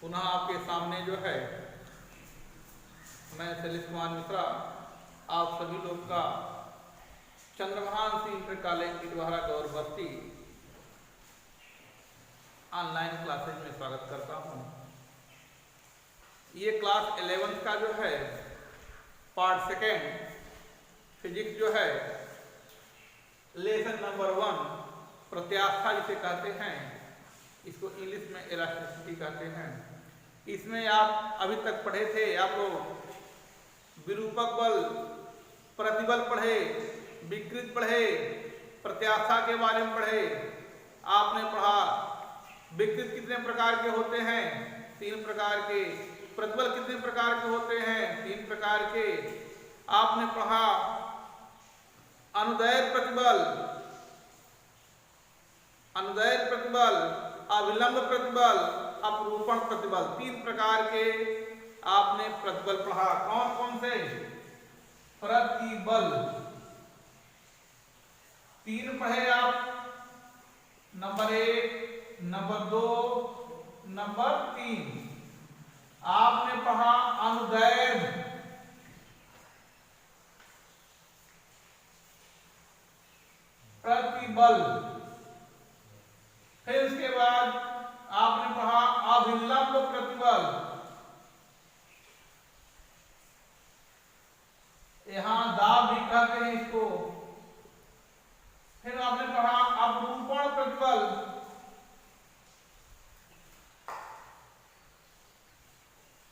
पुनः आपके सामने जो है मैं शैलेश कुमार मिश्रा आप सभी लोग का चंद्रभान इंटर कॉलेज के द्वारा गौर भर्ती ऑनलाइन क्लासेज में स्वागत करता हूँ। ये क्लास 11 का जो है पार्ट सेकेंड फिजिक्स जो है लेसन नंबर 1 प्रत्यास्था जिसे कहते हैं, इसको इंग्लिश में इलास्टिसिटी कहते हैं। इसमें आप अभी तक पढ़े थे, आप लोग विरूपक बल, प्रतिबल पढ़े, विकृत पढ़े, प्रत्यास्था के बारे में पढ़े। आपने पढ़ा विकृत कितने प्रकार के होते हैं, 3 प्रकार के। प्रतिबल कितने प्रकार के होते हैं, 3 प्रकार के। आपने पढ़ा अनुदैर्ध्य प्रतिबल, अनुदैर्ध्य प्रतिबल, अभिलंब प्रतिबल, अपरूपण प्रतिबल, 3 प्रकार के आपने प्रतिबल पढ़ा। कौन कौन से? प्रतिबल 3 पढ़े आप, नंबर 1, नंबर 2, नंबर 3। आपने पढ़ा अनुदैर्ध्य प्रतिबल, फिर उसके बाद आपने पढ़ा अभिलंब प्रतिबल। यहां दाब भी कहते हैं इसको। फिर आपने पढ़ा अपरूपण प्रतिबल,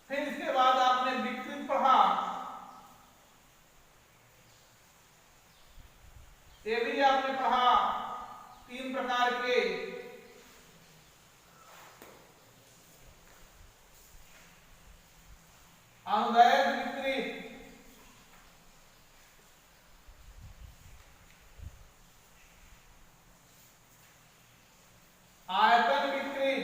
फिर इसके बाद आपने विकृत पढ़ा। ये भी आपने पढ़ा 3 प्रकार के। अनुदैर्ध्य विकृत, आयतन विकृत,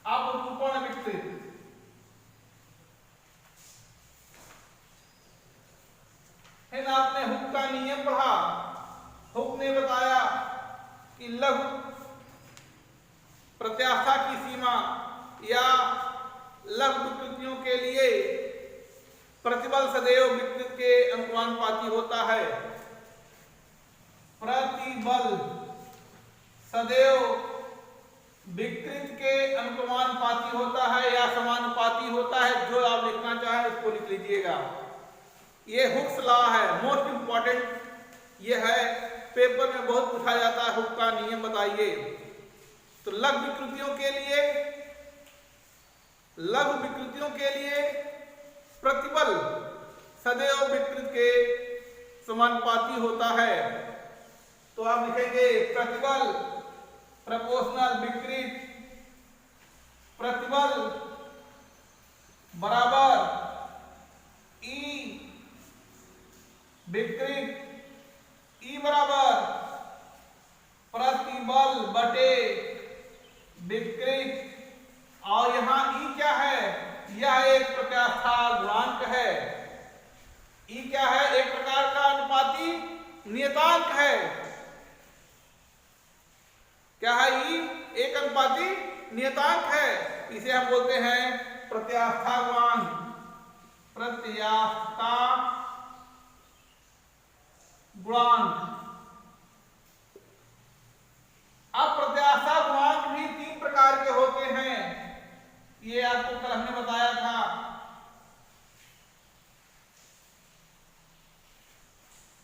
अपरूपण विकृत। फिर आपने हुक का नियम पढ़ा। हुक ने बताया कि लघु प्रत्यास्था की सीमा या लघु विकृतियों के लिए प्रतिबल सदैव विकृत के अनुपाती होता है। प्रतिबल सदैव विकृत के अनुपाती होता है या समानुपाती होता है। जो आप लिखना चाहें उसको लिख लीजिएगा। ये हुक्स लॉ है, मोस्ट इंपॉर्टेंट ये है, पेपर में बहुत पूछा जाता है। हुक का नियम बताइए। तो लघु विकृतियों के लिए, लघु विकृतियों के लिए प्रतिबल सदैव विकृत के समानुपाती होता है। तो आप लिखेंगे प्रतिबल प्रोपोर्शनल विकृत प्रतिबल बराबर ई विकृत, ई बराबर प्रतिबल बटे विकृत। और यहां ई क्या है? यह एक प्रत्यास्था गुणांक है। ई क्या है? एक प्रकार का अनुपाती नियतांक है। क्या है? ई एक अनुपाती नियतांक है। इसे हम बोलते हैं प्रत्यास्था गुणांक, प्रत्यास्था गुणांक। अब प्रत्यास्था गुणांक भी 3 प्रकार के होते हैं। ये आपको कल हमने बताया था।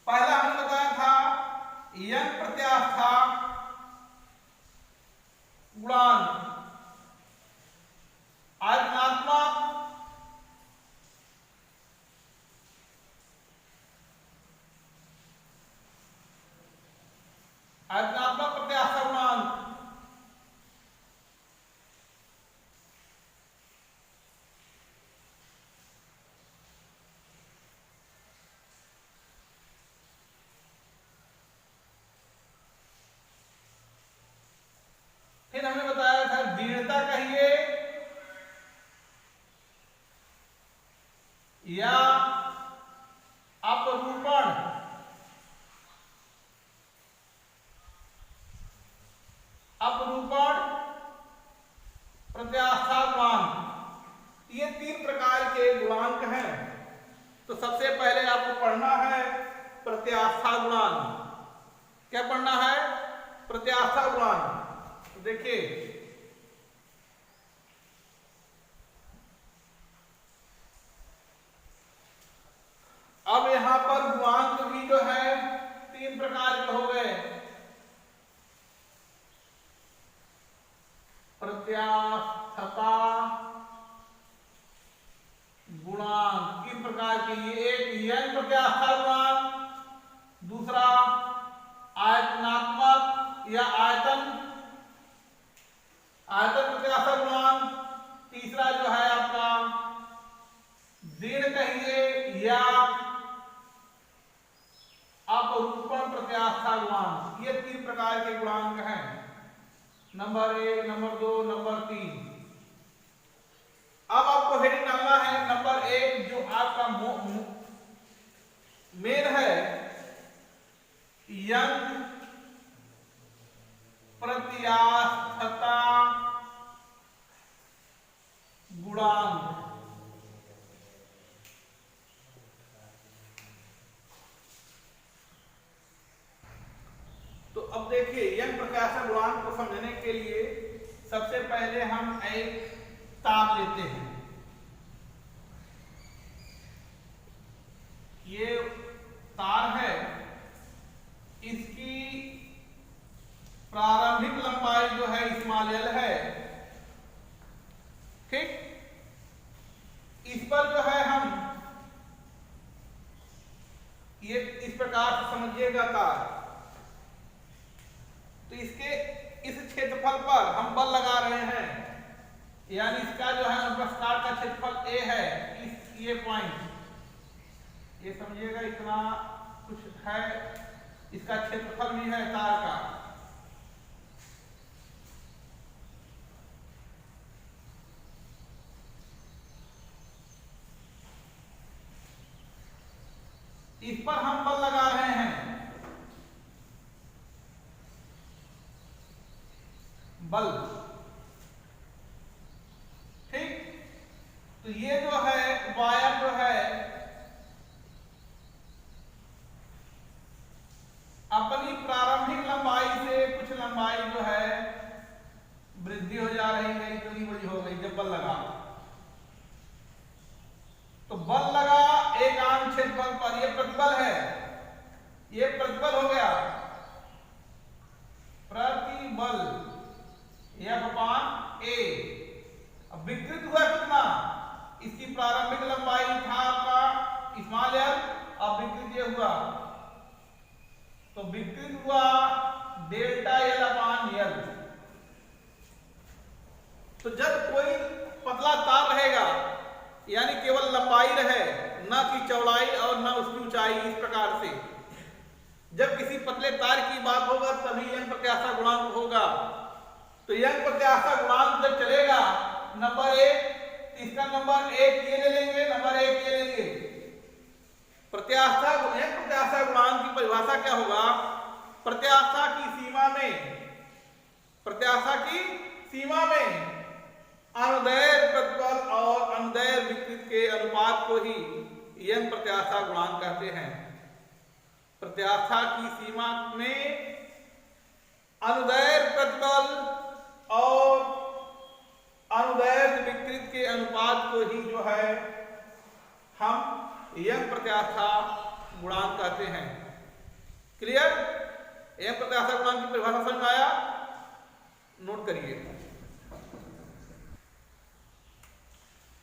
पहला हमने बताया था यंग प्रत्यास्था गुणांक, आयतनात्मक प्रत्यास्था गुणांक। फिर हमने बताया था दृढ़ता कहिए या अपरूपण, तो सबसे पहले आपको पढ़ना है प्रत्यास्था गुणांक। क्या पढ़ना है? प्रत्यास्था गुणांक। तो देखिए अब यहां पर गुणांक भी जो है 3 प्रकार के हो गए। प्रत्यास्थता गुणांक 3 प्रकार के। ये एक यंग प्रत्यास्था गुणांक, दूसरा आयतनात्मक या आयतन प्रत्यास्था गुणांक, तीसरा जो है आपका दीर्घ कहिए या अपरूपण प्रत्यास्था गुणांक। ये 3 प्रकार के गुणांक हैं, नंबर 1, नंबर 2, नंबर 3। अब आपको हेडिंग डालना है नंबर 1 जो आपका मेन है, यंग प्रत्यास्थता गुणांक। तो अब देखिए यंग प्रत्यास्था गुणांक को समझने के लिए सबसे पहले हम एक तार लेते हैं। ये तार है, इसकी प्रारंभिक लंबाई जो है स्मॉल एल है, ठीक। इस पर जो है हम ये इस प्रकार से समझिएगा तार। तो इसके इस क्षेत्रफल पर हम बल लगा रहे हैं, यानी इसका जो है अनुप्रस्थ का क्षेत्रफल ए है, इस ये पॉइंट ये समझिएगा, इतना कुछ है, इसका क्षेत्रफल भी है तार का। इस पर हम बल लगा रहे हैं, बल, ठीक। तो ये जो है वायर जो है अपनी प्रारंभिक लंबाई से कुछ लंबाई जो है वृद्धि हो जा रही है, इतनी बड़ी हो गई जब बल लगा। तो बल लगा एक आम क्षेत्रफल पर, ये प्रतिबल है, ये प्रतिबल हो गया, प्रतिबल F/A। अब विकृत हुआ कितना? इसकी प्रारंभिक लंबाई था आपका स्मॉल एल, अब विकृत ये हुआ, तो विकृत हुआ डेल्टा L/L। तो जब कोई पतला तार रहेगा, यानी केवल लंबाई रहे, न कि चौड़ाई और न उसकी ऊंचाई, इस प्रकार से जब किसी पतले तार की बात होगा तभी यंग प्रत्यास्था गुणांक होगा। तो यंग प्रत्यास्था गुणांक जब चलेगा नंबर 1, इसका नंबर 1 ये ले लेंगे, नंबर 1 ये लेंगे। यंग प्रत्यास्था गुणांक की परिभाषा क्या होगा? प्रत्यास्था की सीमा में अनुदैर्ध्य प्रतिबल और अनुदैर्ध्य विकृत के अनुपात को ही यंग प्रत्यास्था गुणांक कहते हैं। प्रत्यास्था की सीमा में अनुदैर्ध्य प्रतिबल और अनुदैर्ध्य विकृत के अनुपात को ही जो है हम यंग प्रत्यास्था गुणांक कहते हैं। क्लियर? यंग प्रत्यास्था गुणांक की परिभाषा समझ में आया? नोट करिए।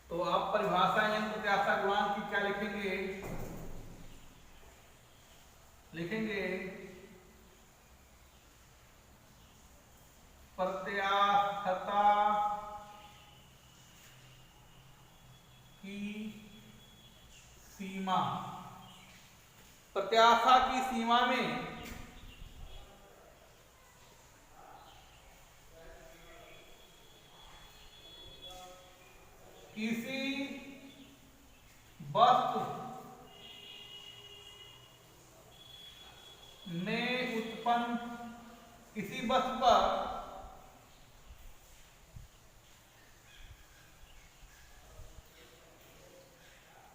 तो आप परिभाषा यंग प्रत्यास्था गुणांक की क्या लिखेंगे? प्रत्यास्थता की सीमा। प्रत्यास्था की सीमा में किसी वस्तु में उत्पन्न, किसी वस्तु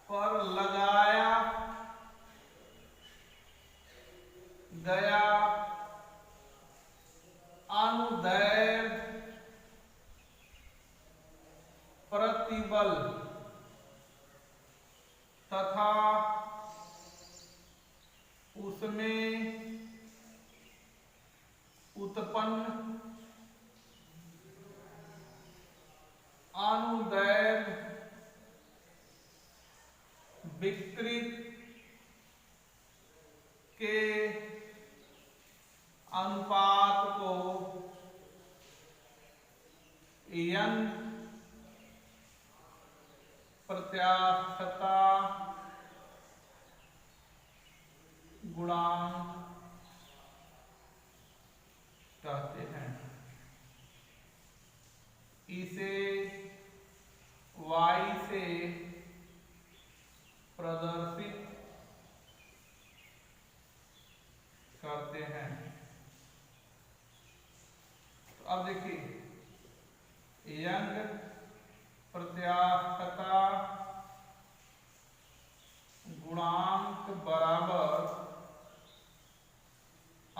पर लगाया प्रतिबल तथा उसमें उत्पन्न अनुदैर्घ्य विकृत के अनुपात को यंग प्रत्यास्थता गुणांक कहते हैं। इसे y से प्रदर्शित करते हैं। तो अब देखिए यंग प्रत्यास्थता गुणांक बराबर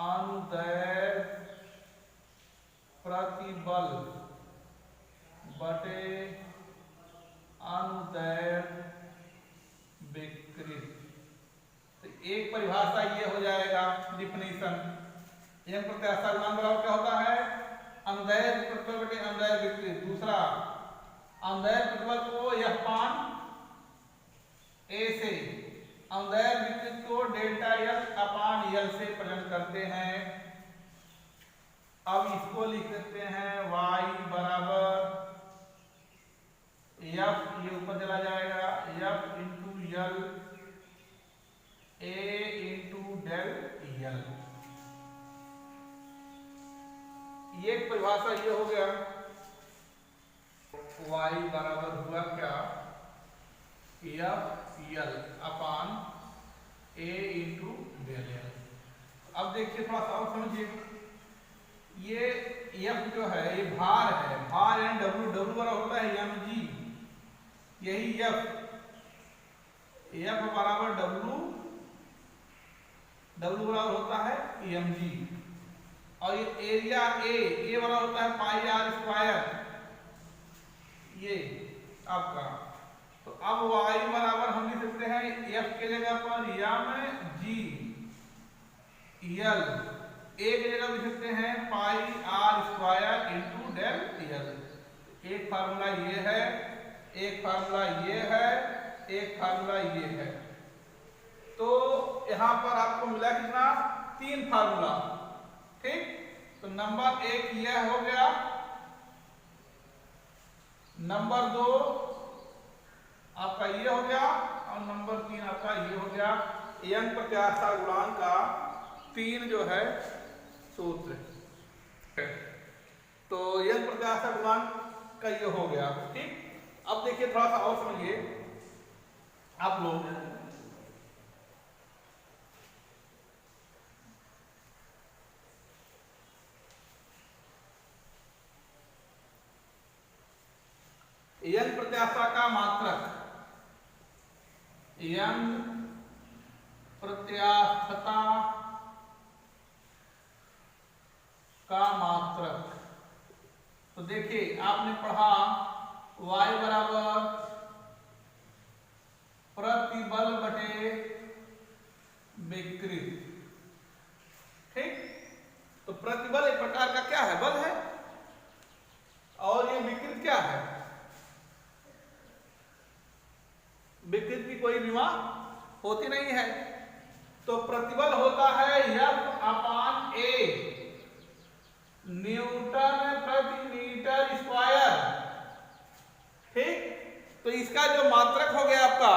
अनुदैर्घ्य प्रतिबल बटे अनुदैर्घ्य विकृत। तो एक परिभाषा ये हो जाएगा डिफिनीशन। यंग प्रत्यास्थता गुणांक बराबर क्या होता है? अनुदैर्घ्य प्रतिबल बटे अनुदैर्घ्य विकृत। दूसरा अनुदैर्घ्य प्रतिबल को F पान A से, अनुदैर्घ्य विकृत को डेल्टा L अपान L से प्रेजेंट करते हैं। अब इसको लिख सकते हैं y बराबर F, ये ऊपर चला जाएगा, F into L A into del L। ये परिभाषा ये हो गया। y बराबर हुआ क्या? F L upon A into del L। अब देखिए थोड़ा सा और समझिए, ये F जो है ये भार है, भार यानी W, W बराबर होता है mg। यही F बराबर W बराबर होता है mg। और ये एरिया A बराबर होता है पाई r स्क्वायर, ये आपका। तो अब y बराबर हम लिख सकते हैं F के जगह पर mg L, A की जगह लिख सकते हैं pi r square into del L। एक फार्मूला ये है, एक फार्मूला ये है, एक फार्मूला ये है। तो यहां पर आपको मिला कितना? 3 फार्मूला। ठीक, तो नंबर 1 यह हो गया, नंबर 2 आपका ये हो गया, और नंबर 3 आपका ये हो गया। यंग प्रत्यास्थता गुणांक का 3 जो है सूत्र। तो यंग प्रत्यास्थता गुणांक का ये हो गया। ठीक, अब देखिए थोड़ा सा और समझिए आप लोग। यंग प्रत्यास्थता का मात्रक, यंग प्रत्यास्थता का मात्रक। तो देखिए आपने पढ़ा y बराबर प्रतिबल बटे विकृत। ठीक, तो प्रतिबल एक प्रकार का क्या है? बल है। और ये विकृत क्या है? विकृत की कोई विमा होती नहीं है। तो प्रतिबल होता है F अपान A, न्यूटन प्रति मीटर स्क्वायर। ठीक, तो इसका जो मात्रक हो गया आपका,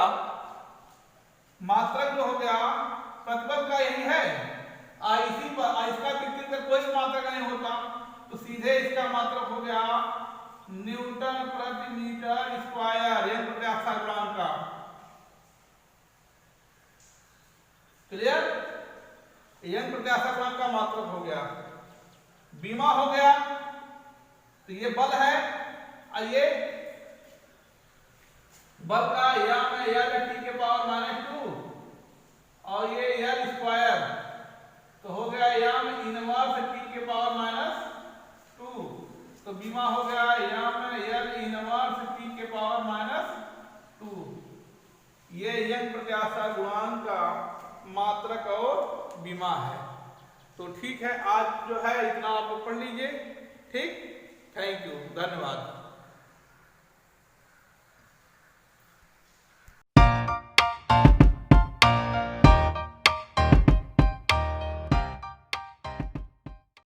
मात्रक जो हो गया प्रतिबल का यही है। इसका विकृत का कोई मात्रक नहीं होता, तो सीधे इसका मात्रक हो गया न्यूटन प्रति मीटर स्क्वायर, यंग प्रत्यास्थता गुणांक का। क्लियर? यंग प्रत्यास्थता गुणांक का मात्रक हो गया। बीमा हो गया, तो ये बल है, और ये बल का यम है L t के पावर -2, और ये L स्क्वायर, तो हो गया यम इनवर्स t के पावर -2। तो बीमा हो गया यम L इनवर्स t के पावर -2। ये यंग प्रत्याशा गुणांक का मात्रक और विमा है। तो ठीक है, आज जो है इतना आप लोग पढ़ लीजिए। ठीक, थैंक यू, धन्यवाद।